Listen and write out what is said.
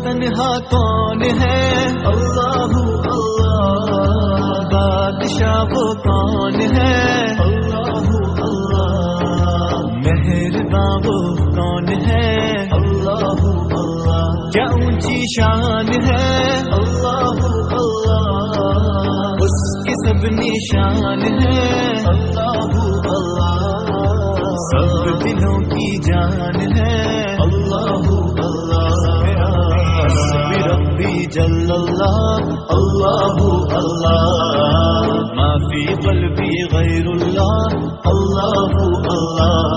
تنہا کون ہے؟ اللہ اللہ، بادشاہ وہ کون ہے؟ اللہ اللہ، مہرباں وہ کون ہے؟ اللہ اللہ، کیا اونچی شان ہے؟ اللہ اللہ، اس کی سب نشان ہے؟ اللہ اللہ، سب دلوں کی جان ہے؟ اللہ اللہ، حسبی ربی جل اللہ، اللہ اللہ، ما فی قلبی غیر اللہ، اللہ اللہ،